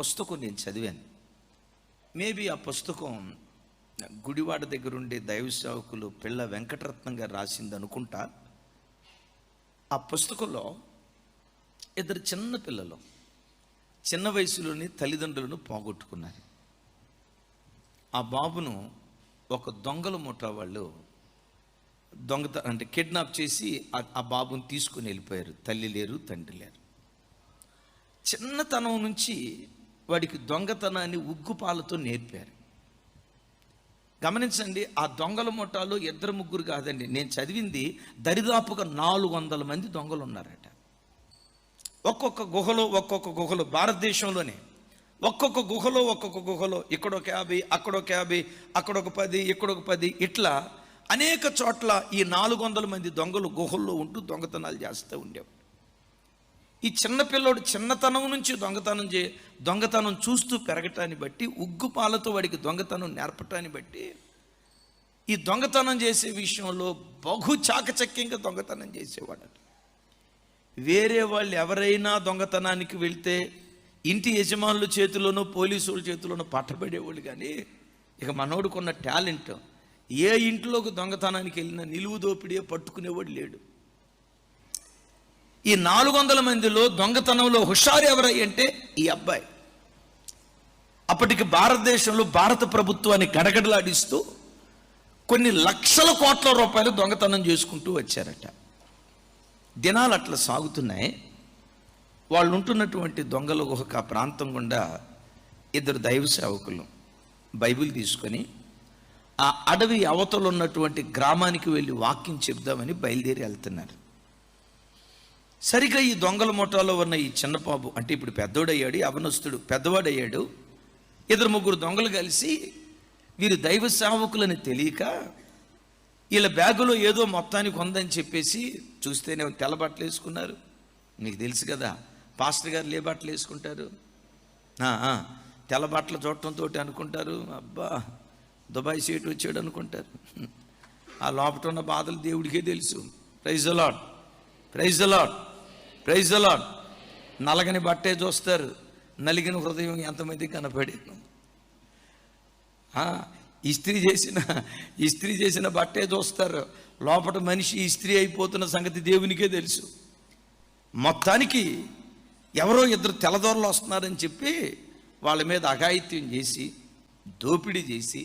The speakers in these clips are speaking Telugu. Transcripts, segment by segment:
పుస్తకం నేను చదివాను. మేబీ ఆ పుస్తకం గుడివాడ దగ్గరుండే దైవ సేవకులు పిల్ల వెంకటరత్నం గారు రాసింది అనుకుంటా. ఆ పుస్తకంలో ఇద్దరు చిన్న పిల్లలు చిన్న వయసులోని తల్లిదండ్రులను పోగొట్టుకున్నారు. ఆ బాబును ఒక దొంగల ముఠా వాళ్ళు అంటే కిడ్నాప్ చేసి ఆ బాబుని తీసుకుని వెళ్ళిపోయారు. తల్లి లేరు, తండ్రి లేరు. చిన్నతనం నుంచి వాడికి దొంగతనాన్ని ఉగ్గుపాలతో నేర్పారు. గమనించండి, ఆ దొంగల ముఠాలో ఇద్దరు ముగ్గురు కాదండి, నేను చదివింది దరిదాపుగా 400 మంది దొంగలు ఉన్నారట. ఒక్కొక్క గుహలో భారతదేశంలోనే ఒక్కొక్క గుహలో ఇక్కడొక 50, అక్కడొక 50, అక్కడొక 10, ఇక్కడొక 10, ఇట్లా అనేక చోట్ల ఈ 400 మంది దొంగలు గుహల్లో ఉంటూ దొంగతనాలు చేస్తూ ఉండేవారు. ఈ చిన్నపిల్లోడు చిన్నతనం నుంచి దొంగతనం చూస్తూ పెరగటాన్ని బట్టి, ఉగ్గుపాలతో వాడికి దొంగతనం నేర్పటాన్ని బట్టి ఈ దొంగతనం చేసే విషయంలో బహు చాకచక్యంగా దొంగతనం చేసేవాడు. వేరే వాళ్ళు ఎవరైనా దొంగతనానికి వెళ్తే ఇంటి యజమానుల చేతిలోనో పోలీసుల చేతిలోనో పట్టబడేవాళ్ళు. కానీ ఇక మనోడుకున్న టాలెంట్, ఏ ఇంట్లోకి దొంగతనానికి వెళ్ళినా నిలువు దోపిడియే పట్టుకునేవాడు లేడు. ఈ 400 మందిలో దొంగతనంలో హుషారు ఎవరై అంటే ఈ అబ్బాయి. అప్పటికి భారతదేశంలో భారత ప్రభుత్వాన్ని గడగడలాడిస్తూ కొన్ని లక్షల కోట్ల రూపాయలు దొంగతనం చేసుకుంటూ వచ్చారట. దినాలు అట్లా సాగుతున్నాయి. వాళ్ళు ఉంటున్నటువంటి దొంగల గుహక ప్రాంతం గుండా ఇద్దరు దైవ సేవకులు బైబిల్ తీసుకొని ఆ అడవి అవతలు ఉన్నటువంటి గ్రామానికి వెళ్ళి వాక్యం చెప్దామని బయలుదేరి వెళ్తున్నారు. సరిగ్గా ఈ దొంగల ముఠాలో ఉన్న ఈ చిన్నపాబు, అంటే ఇప్పుడు పెద్దోడయ్యాడు, యవనస్తుడు పెద్దవాడయ్యాడు. 2-3 దొంగలు కలిసి వీరు దైవ సేవకులని తెలియక వీళ్ళ బ్యాగులో ఏదో మొత్తానికి ఉందని చెప్పేసి చూస్తేనే తెల్ల బట్టలు వేసుకున్నారు. మీకు తెలుసు కదా, పాస్టర్ గారు ఏ బట్టలు వేసుకుంటారు? తెల్ల బట్టలు చూడటంతో అనుకుంటారు, అబ్బా దుబాయ్ సీటు వచ్చాడు అనుకుంటారు. ఆ లోపట ఉన్న బాధలు దేవుడికే తెలుసు. Praise the lord, praise the lord, praise the lord. నలగని బట్టే చూస్తారు, నలిగిన హృదయం ఎంతమంది కనపడేను. ఇస్త్రీ చేసిన బట్టే చూస్తారు, లోపల మనిషి ఇస్త్రీ అయిపోతున్న సంగతి దేవునికే తెలుసు. మొత్తానికి ఎవరో ఇద్దరు తెల్లదొరలు వస్తున్నారని చెప్పి వాళ్ళ మీద అఘాయిత్యం చేసి దోపిడీ చేసి,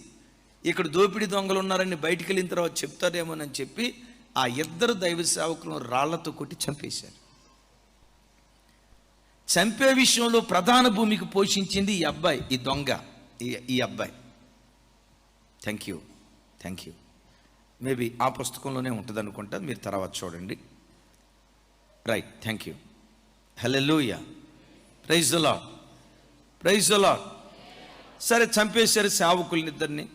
ఇక్కడ దోపిడీ దొంగలు ఉన్నారని బయటికి వెళ్ళిన తర్వాత చెప్తారేమోనని చెప్పి ఆ ఇద్దరు దైవ సేవకులను రాళ్లతో కొట్టి చంపేశారు. చంపే విషయంలో ప్రధాన భూమికి పోషించింది ఈ అబ్బాయి, ఈ దొంగ, ఈ అబ్బాయి. Thank you. మేబీ ఆ పుస్తకంలోనే ఉంటుంది అనుకుంటా, మీరు తర్వాత చూడండి. Right, thank you. Hallelujah, praise the lord, praise the lord. సరే, చంపేశారు సేవకుల్ని ఇద్దరిని.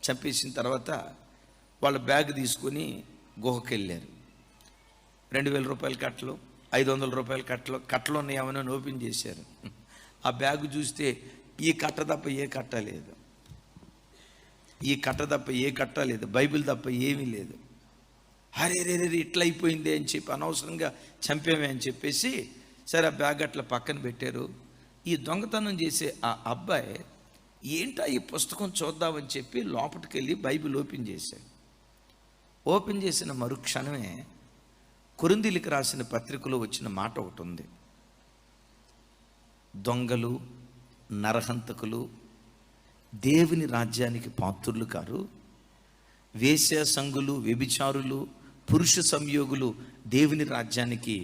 చంపేసిన తర్వాత వాళ్ళ బ్యాగ్ తీసుకొని గుహకి వెళ్ళారు. 2000 రూపాయల కట్టలు, 500 రూపాయల కట్టలు ఉన్నాయేమని ఓపెన్ చేశారు. ఆ బ్యాగ్ చూస్తే ఈ కట్ట తప్ప ఏ కట్ట లేదు, ఈ కట్ట తప్ప ఏ కట్ట లేదు, బైబిల్ తప్ప ఏమీ లేదు. హరే ఇట్లా అయిపోయింది అని చెప్పి అనవసరంగా చంపేమే అని చెప్పేసి సరే ఆ బ్యాగ్ అట్లా పక్కన పెట్టారు. ఈ దొంగతనం చేసే ఆ అబ్బాయి ఏంటా ఈ పుస్తకం చూద్దామని చెప్పి లోపలికి వెళ్ళి బైబిల్ ఓపెన్ చేశాడు. ఓపెన్ చేసిన మరుక్షణమే కొరింథీయులకు రాసిన పత్రికలో వచ్చిన మాట ఒకటి ఉంది. దొంగలు, నరహంతకులు దేవుని రాజ్యానికి పాత్రులు కారు, వేశ్య సంగులు, వ్యభిచారులు, పురుష సంయోగులు దేవుని రాజ్యానికి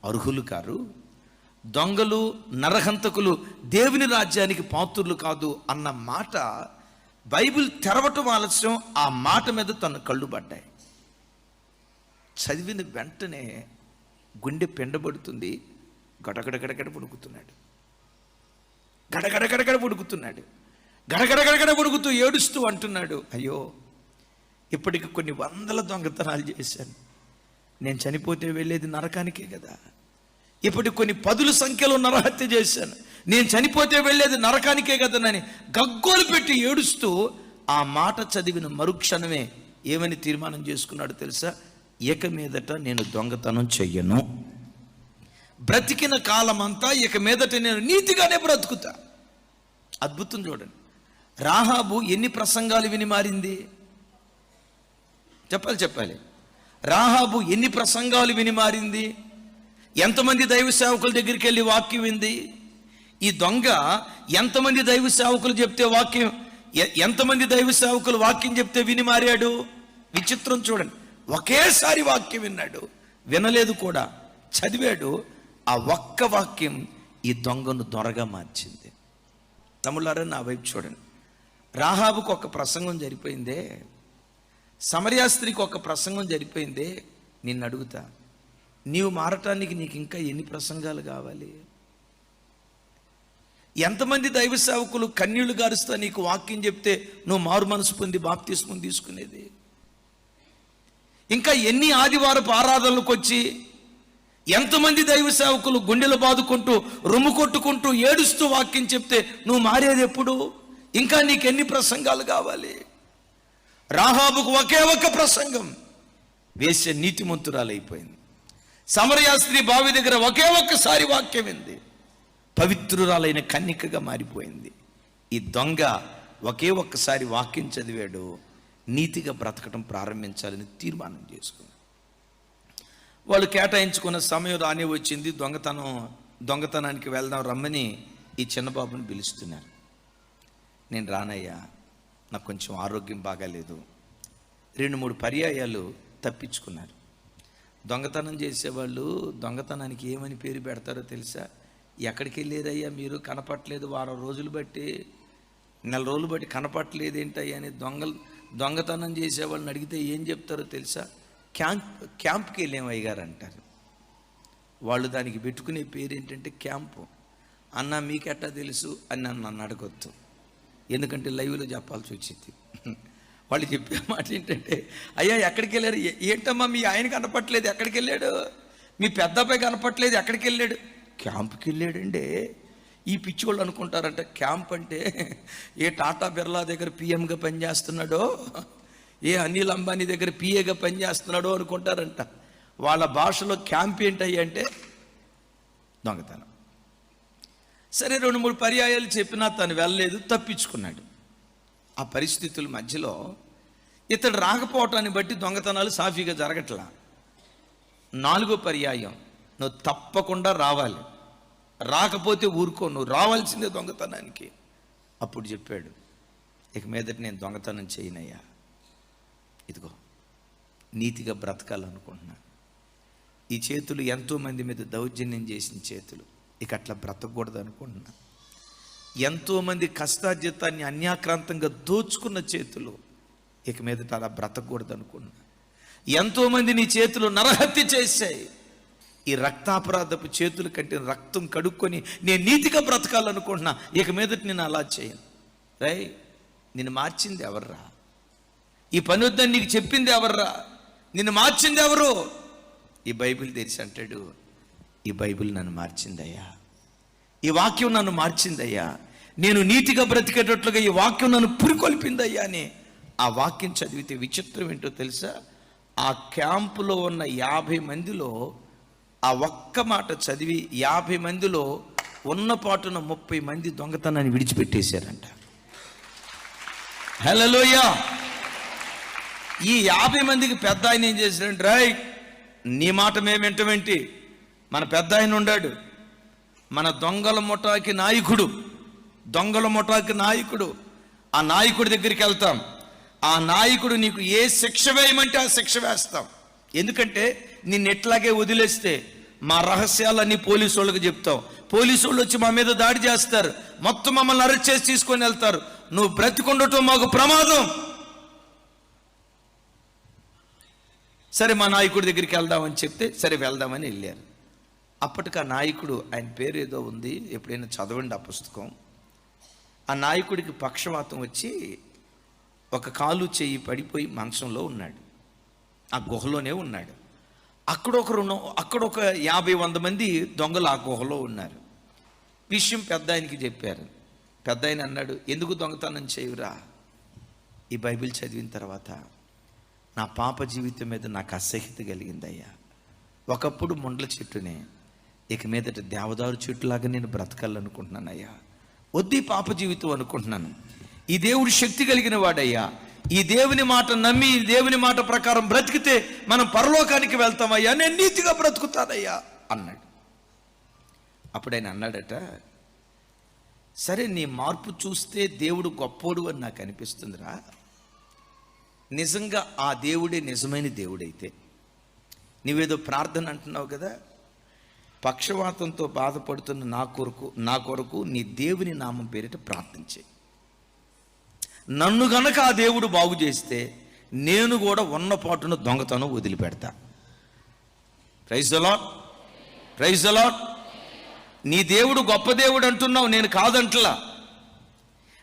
అర్హులు కారు, దొంగలు, నరహంతకులు దేవుని రాజ్యానికి పాత్రులు కాదు అన్న మాట బైబిల్ తెరవటం ఆలస్యం. ఆ మాట మీద తన కళ్ళు పడ్డాయి. చదివిన వెంటనే గుండె పిండబడుతుంది. గడగడగడగడ పుడుకుతున్నాడు, గడగడగడగడ పుడుకుతున్నాడు, గడగడగడగడ పుడుకుతూ ఏడుస్తూ అంటున్నాడు, అయ్యో ఇప్పటికి కొన్ని 100 దొంగతనాలు చేశాను, నేను చనిపోతే వెళ్ళేది నరకానికే కదా. ఇప్పటికి కొన్ని 10 సంఖ్యలో నరహత్య చేశాను, నేను చనిపోతే వెళ్ళేది నరకానికే కదనని గగ్గోలు పెట్టి ఏడుస్తూ ఆ మాట చదివిన మరుక్షణమే ఏమని తీర్మానం చేసుకున్నాడు తెలుసా? ఇక మీదట నేను దొంగతనం చెయ్యను, బ్రతికిన కాలమంతా ఇక మీదట నేను నీతిగానే బ్రతుకుతా. అద్భుతం చూడండి. రాహాబు ఎన్ని ప్రసంగాలు విని మారింది? చెప్పాలి. రాహాబు ఎన్ని ప్రసంగాలు విని మారింది? ఎంతమంది దైవ సేవకుల దగ్గరికి వెళ్ళి వాక్యం వింది? ఈ దొంగ ఎంతమంది దైవ సేవకులు చెప్తే ఎంతమంది దైవ సేవకులు వాక్యం చెప్తే విని మారాడు? విచిత్రం చూడండి. ఒకేసారి వాక్యం విన్నాడు, వినలేదు కూడా, చదివాడు. ఆ ఒక్క వాక్యం ఈ దొంగను దొరగా మార్చింది. తమ్ముళ్ళారా, నా వైపు చూడండి. రాహాబుకు ఒక ప్రసంగం జరిపోయిందే, సమరయ స్త్రీకి ఒక ప్రసంగం జరిపోయిందే. నిన్ను అడుగుతా, నీవు మారటానికి నీకు ఇంకా ఎన్ని ప్రసంగాలు కావాలి? ఎంతమంది దైవ సేవకులు కన్నీళ్లు గారుస్తా నీకు వాక్యం చెప్తే నువ్వు మారు మనసు పొంది బాప్తిస్మం తీసుకునేది? ఇంకా ఎన్ని ఆదివారపు ఆరాధనలకు వచ్చి ఎంతమంది దైవ సేవకులు గుండెలు బాదుకుంటూ రొమ్ము కొట్టుకుంటూ ఏడుస్తూ వాక్యం చెప్తే నువ్వు మారేది ఎప్పుడు? ఇంకా నీకెన్ని ప్రసంగాలు కావాలి? రాహాబుకు ఒకే ఒక్క ప్రసంగం, వేశ్య నీతిమంతురాలైపోయింది. సమరయ స్త్రీ బావి దగ్గర ఒకే ఒక్కసారి వాక్యం వింది, పవిత్రురాలైన కన్యకగా మారిపోయింది. ఈ దొంగ ఒకే ఒక్కసారి వాక్యం చదివాడు, నీతిగా బ్రతకడం ప్రారంభించాలని తీర్మానం చేసుకుంది. వాళ్ళు కేటాయించుకున్న సమయం రానే వచ్చింది. దొంగతనానికి వెళ్దాం రమ్మని ఈ చిన్నబాబుని పిలుస్తున్నారు. నేను రానయ్యా, నాకు కొంచెం ఆరోగ్యం బాగాలేదు. 2-3 పర్యాయాలు తప్పించుకున్నారు. దొంగతనం చేసేవాళ్ళు దొంగతనానికి ఏమని పేరు పెడతారో తెలుసా? ఎక్కడికి వెళ్ళేదయ్యా మీరు, కనపట్లేదు, వారం రోజులు బట్టి, నెల రోజులు బట్టి కనపట్లేదు ఏంటయ్యా అని దొంగతనం చేసేవాళ్ళని అడిగితే ఏం చెప్తారో తెలుసా? క్యాంప్కి వెళ్ళాం అయ్యగారు అంటారు. వాళ్ళు దానికి పెట్టుకునే పేరు ఏంటంటే క్యాంపు. అన్న మీకెట్టా తెలుసు అని నన్ను అడగొద్దు, ఎందుకంటే లైవ్లో చెప్పాల్సి వచ్చింది. వాళ్ళు చెప్పే మాట ఏంటంటే, అయ్యా ఎక్కడికి వెళ్ళారు? ఏంటమ్మా మీ ఆయన కనపట్లేదు, ఎక్కడికి వెళ్ళాడు? మీ పెద్ద అబ్బాయి కనపట్లేదు, ఎక్కడికి వెళ్ళాడు? క్యాంప్కి వెళ్ళాడండి. ఈ పిచ్చి వాళ్ళు అనుకుంటారంట క్యాంప్ అంటే ఏ టాటా బిర్లా దగ్గర పిఎంగా పనిచేస్తున్నాడో, ఏ అనిల్ అంబానీ దగ్గర పిఏగా పనిచేస్తున్నాడో అనుకుంటారంట. వాళ్ళ భాషలో క్యాంప్ ఏంటయ్యా అంటే దొంగతనం. సరే 2-3 పర్యాయాలు చెప్పినా తను వెళ్ళలేదు, తప్పించుకున్నాడు. ఆ పరిస్థితుల మధ్యలో ఇతడు రాకపోవటాన్ని బట్టి దొంగతనాలు సాఫీగా జరగట్లా. 4వ పర్యాయం, నువ్వు తప్పకుండా రావాలి, రాకపోతే ఊరుకో, నువ్వు రావాల్సిందే దొంగతనానికి. అప్పుడు చెప్పాడు, ఇక మీదట నేను దొంగతనం చేయనయ్యా, ఇదిగో నీతిగా బ్రతకాలనుకుంటున్నా. ఈ చేతులు ఎంతోమంది మీద దౌర్జన్యం చేసిన చేతులు, ఇక అట్లా బ్రతకూడదు అనుకుంటున్నా. ఎంతోమంది కష్టార్జితాన్ని అన్యాక్రాంతంగా దోచుకున్న చేతులు, ఇక మీదట అలా బ్రతకూడదు అనుకున్నా. ఎంతోమంది నీ చేతులు నరహత్య చేశాయి, ఈ రక్తాపరాధపు చేతుల కంటే రక్తం కడుక్కొని నేను నీతిగా బ్రతకాలనుకుంటున్నా, ఇక మీదట నేను అలా చేయను. రై, నిన్ను మార్చింది ఎవర్రా? ఈ పని వద్దని నీకు చెప్పింది ఎవర్రా? నిన్ను మార్చింది ఎవరు? ఈ బైబిల్ తెరిచి అంటాడు, ఈ బైబిల్ నన్ను మార్చిందయ్యా, ఈ వాక్యం నన్ను మార్చిందయ్యా, నేను నీతిగా బ్రతికేటట్లుగా ఈ వాక్యం నన్ను పురికొల్పిందయ్యా అని. ఆ వాక్యం చదివితే విచిత్రం ఏంటో తెలుసా? ఆ క్యాంపులో ఉన్న 50 మందిలో ఆ ఒక్క మాట చదివి 50 మందిలో ఉన్న పాటున 30 మంది దొంగతనాన్ని విడిచిపెట్టేశారంట. హల్లెలూయా. ఈ 50 మందికి పెద్ద ఆయన ఏం చేశాడంటే, రైట్, నీ మాట మేము వింటమేంటి? మన పెద్ద ఆయన ఉన్నాడు, మన దొంగల ముఠాకి నాయకుడు, ఆ నాయకుడి దగ్గరికి వెళ్తాం, ఆ నాయకుడు నీకు ఏ శిక్ష వేయమంటే ఆ శిక్ష వేస్తాం. ఎందుకంటే నిన్ను ఎట్లాగే వదిలేస్తే మా రహస్యాలన్నీ పోలీసు వాళ్ళకి చెప్తాం, పోలీసు వాళ్ళు వచ్చి మా మీద దాడి చేస్తారు, మొత్తం మమ్మల్ని అరెస్ట్ చేసి తీసుకొని వెళ్తారు, నువ్వు బ్రతికుండటం మాకు ప్రమాదం. సరే మా నాయకుడి దగ్గరికి వెళ్దామని చెప్తే సరే వెళ్దామని వెళ్ళారు. అప్పటికి ఆ నాయకుడు, ఆయన పేరు ఏదో ఉంది, ఎప్పుడైనా చదవండి ఆ పుస్తకం. ఆ నాయకుడికి పక్షవాతం వచ్చి ఒక కాలు చెయ్యి పడిపోయి మంచంలో ఉన్నాడు, ఆ గుహలోనే ఉన్నాడు. అక్కడ ఒక 50-100 మంది దొంగలు ఆ గుహలో ఉన్నారు. విషయం పెద్ద ఆయనకి చెప్పారు. పెద్ద ఆయన అన్నాడు, ఎందుకు దొంగతనం చేయురా? ఈ బైబిల్ చదివిన తర్వాత నా పాప జీవితం మీద నాకు అసహ్యత కలిగిందయ్యా. ఒకప్పుడు ముండ్ల చెట్టునే, ఇక మీదట దేవదారు చెట్టులాగా నేను బ్రతకాలనుకుంటున్నానయ్యా. వద్దు ఈ పాప జీవితం అనుకుంటున్నాను. ఈ దేవుడు శక్తి కలిగిన వాడయ్యా, ఈ దేవుని మాట నమ్మి ఈ దేవుని మాట ప్రకారం బ్రతికితే మనం పరలోకానికి వెళ్తామయ్యా, నేను నీతిగా బ్రతుకుతానయ్యా అన్నాడు. అప్పుడు ఆయన అన్నాడట, సరే నీ మార్పు చూస్తే దేవుడు గొప్పోడు అని నాకు అనిపిస్తుందిరా. నిజంగా ఆ దేవుడే నిజమైన దేవుడైతే, నువ్వేదో ప్రార్థన అంటున్నావు కదా, పక్షవాతంతో బాధపడుతున్న నా కొరకు నీ దేవుని నామం పేరిట ప్రార్థించే. నన్ను గనక ఆ దేవుడు బాగు చేస్తే నేను కూడా ఉన్న పాటును దొంగతనం వదిలిపెడతా. Praise the lord, praise the lord. నీ దేవుడు గొప్ప దేవుడు అంటున్నావు, నేను కాదంటలా.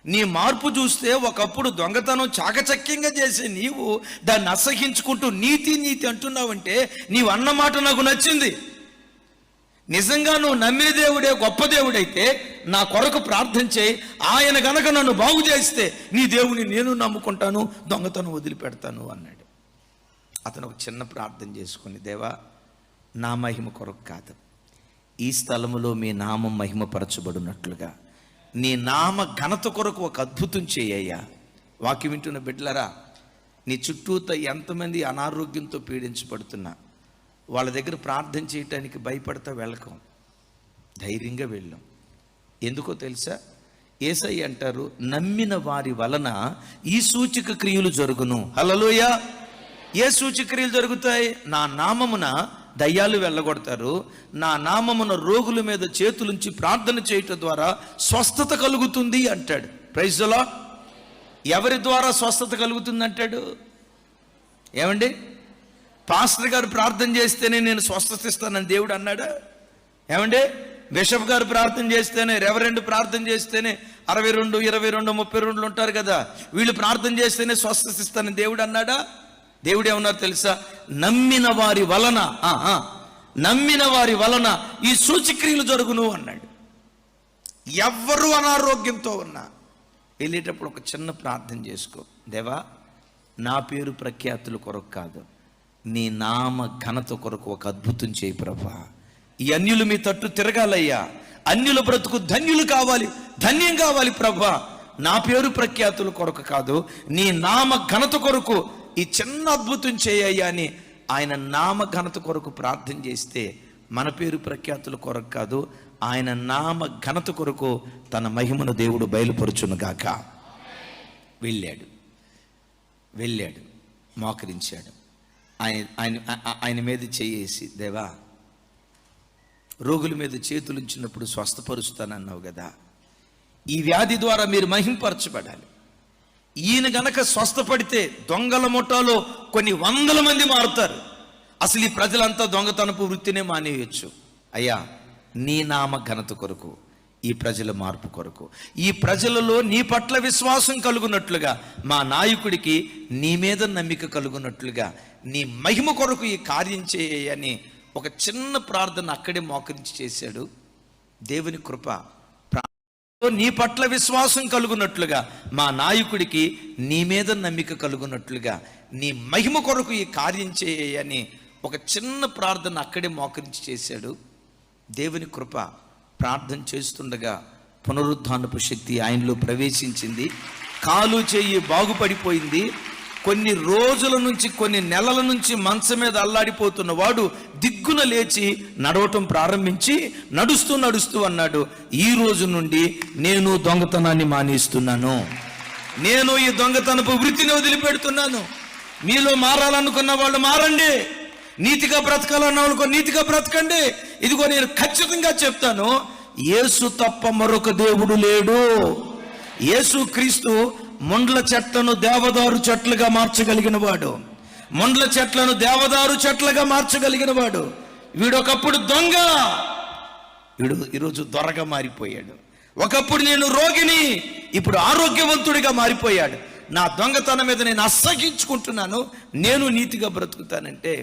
నీ మార్పు చూస్తే ఒకప్పుడు దొంగతనం చాకచక్యంగా చేసే నీవు దాన్ని అసహించుకుంటూ నీతి నీతి అంటున్నావంటే నీవు అన్నమాట నాకు నచ్చింది. నిజంగా నువ్వు నమ్మే దేవుడే గొప్ప దేవుడైతే నా కొరకు ప్రార్థన చేయి, ఆయన గనక నన్ను బాగు చేస్తే నీ దేవుని నేను నమ్ముకుంటాను, దొంగతనం వదిలిపెడతాను అన్నాడు. అతను ఒక చిన్న ప్రార్థన చేసుకుని, దేవా నా మహిమ కొరకు కాదు, ఈ స్థలములో మీ నామం మహిమపరచబడినట్లుగా నీ నామ ఘనత కొరకు ఒక అద్భుతం చేయ్యా. వాక్యం వింటున్న బిడ్డలరా, నీ చుట్టూతో ఎంతమంది అనారోగ్యంతో పీడించబడుతున్నా వాళ్ళ దగ్గర ప్రార్థన చేయటానికి భయపడతా వెళ్ళకం, ధైర్యంగా వెళ్ళాం. ఎందుకో తెలుసా? యేసయ్య అంటారు, నమ్మిన వారి వలన ఈ సూచక క్రియలు జరుగును. హల్లెలూయా. ఏ సూచక క్రియలు జరుగుతాయి? నా నామమున దయ్యాలు వెళ్ళగొడతారు, నా నామమున రోగుల మీద చేతులుంచి ప్రార్థన చేయటం ద్వారా స్వస్థత కలుగుతుంది అంటాడు. Praise the lord. ఎవరి ద్వారా స్వస్థత కలుగుతుంది అంటాడు? ఏమండి, పాస్టర్ గారు ప్రార్థన చేస్తేనే నేను స్వస్థత ఇస్తానని దేవుడు అన్నాడా? ఏమండి, బిషప్ గారు ప్రార్థన చేస్తేనే, రెవరెండ్ ప్రార్థన చేస్తేనే 62, 22, 32 ఉంటారు కదా, వీళ్ళు ప్రార్థన చేస్తేనే స్వస్థత ఇస్తానని దేవుడు అన్నాడా? దేవుడు ఏమన్నారు తెలుసా? నమ్మిన వారి వలన ఈ సూచక్రియలు జరుగును అన్నాడు. ఎవ్వరు అనారోగ్యంతో ఉన్నా వెళ్ళేటప్పుడు ఒక చిన్న ప్రార్థన చేసుకో, దేవా నా పేరు ప్రఖ్యాతుల కొరకు కాదు, నీ నామ ఘనత కొరకు ఒక అద్భుతం చేయి ప్రభా. ఈ అన్యులు మీ తట్టు తిరగాలయ్యా, అన్యుల బ్రతుకు ధన్యులు కావాలి, ధన్యం కావాలి ప్రభా. నా పేరు ప్రఖ్యాతుల కొరకు కాదు, నీ నామ ఘనత కొరకు ఈ చిన్న అద్భుతం చేయ్యా అని ఆయన నామ ఘనత కొరకు ప్రార్థన చేస్తే, మన పేరు ప్రఖ్యాతుల కొరకు కాదు, ఆయన నామ ఘనత కొరకు తన మహిమను దేవుడు బయలుపరుచునుగాక. వెళ్ళాడు, మోకరించాడు, ఆయన మీద చేయేసి, దేవా రోగుల మీద చేతులుంచినప్పుడు స్వస్థపరుస్తానన్నావు కదా, ఈ వ్యాధి ద్వారా మీరు మహింపరచబడాలి. ఈయన గనక స్వస్థపడితే దొంగల ముఠాలో కొన్ని వందల మంది మారుతారు. అసలు ఈ ప్రజలంతా దొంగతనపు వృత్తినే మానేయచ్చు. అయ్యా నీ నామ ఘనత కొరకు, ఈ ప్రజల మార్పు కొరకు, ఈ ప్రజలలో నీ పట్ల విశ్వాసం కలుగునట్లుగా, మా నాయకుడికి నీ మీద నమ్మిక కలుగునట్లుగా, నీ మహిమ కొరకు ఈ కార్యం చేయని ఒక చిన్న ప్రార్థన అక్కడే మోకరించి చేశాడు. దేవుని కృప, నీ పట్ల విశ్వాసం కలుగునట్లుగా, మా నాయకుడికి నీ మీద నమ్మిక కలుగునట్లుగా, నీ మహిమ కొరకు ఈ కార్యం చేయని ఒక చిన్న ప్రార్థన అక్కడే మోకరించి చేశాడు. దేవుని కృప, ప్రార్థన చేస్తుండగా పునరుద్ధానపు శక్తి ఆయనలో ప్రవేశించింది. కాలు చెయ్యి బాగుపడిపోయింది. కొన్ని రోజుల నుంచి, కొన్ని నెలల నుంచి మంచం మీద అల్లాడిపోతున్న వాడు దిగ్గున లేచి నడవటం ప్రారంభించి నడుస్తూ అన్నాడు, ఈ రోజు నుండి నేను దొంగతనాన్ని మానేస్తున్నాను, నేను ఈ దొంగతనపు వృత్తిని వదిలిపెడుతున్నాను. మీలో మారాలనుకున్న వాళ్ళు మారండి, నీతిగా బ్రతకాలన్న వాళ్ళకు నీతిగా బ్రతకండి. ఇదిగో నేను ఖచ్చితంగా చెప్తాను, యేసు తప్ప మరొక దేవుడు లేడు. యేసు క్రీస్తు ముండ్ల చెట్లను దేవదారు చెట్లుగా మార్చగలిగిన వాడు, ముండ్ల చెట్లను దేవదారు చెట్లుగా మార్చగలిగిన వాడు. వీడొకప్పుడు దొంగ, వీడు ఈరోజు దొరగా మారిపోయాడు. ఒకప్పుడు నేను రోగిని, ఇప్పుడు ఆరోగ్యవంతుడిగా మారిపోయాడు. నా దొంగతనం మీద నేను అసహించుకుంటున్నాను, నేను నీతిగా బ్రతుకుతానంటే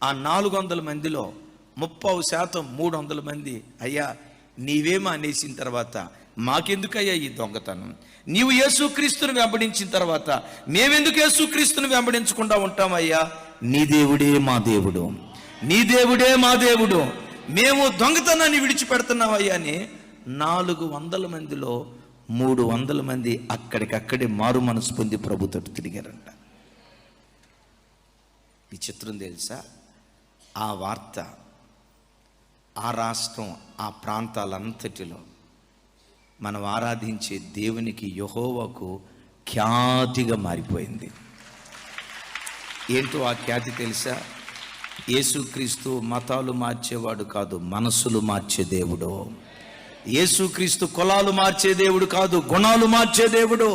ఆ 400 మందిలో 30% 300 మంది, అయ్యా నీవేమో అనేసిన తర్వాత మాకెందుకయ్యా ఈ దొంగతనం, నీవు యేసుక్రీస్తుని వెంబడించిన తర్వాత మేమెందుకు యేసుక్రీస్తుని వెంబడించకుండా ఉంటామయ్యా, నీ దేవుడే మా దేవుడు, నీ దేవుడే మా దేవుడు, మేము దొంగతనాన్ని విడిచిపెడుతున్నామయ్యా అని 400 మందిలో 300 మంది అక్కడికక్కడే మారు మనసు పొంది ప్రభుతో తిరిగారంట. ఈ చిత్రం తెలుసా? ఆ వార్త ఆ రాష్ట్రం, ఆ ప్రాంతాలంతటిలో మనం ఆరాధించే దేవునికి, యెహోవాకు ఖ్యాతిగా మారిపోయింది. ఏంటో ఆ ఖ్యాతి తెలుసా? యేసుక్రీస్తు మతాలు మార్చేవాడు కాదు, మనసులు మార్చే దేవుడు. యేసుక్రీస్తు కులాలు మార్చే దేవుడు కాదు, గుణాలు మార్చే దేవుడు.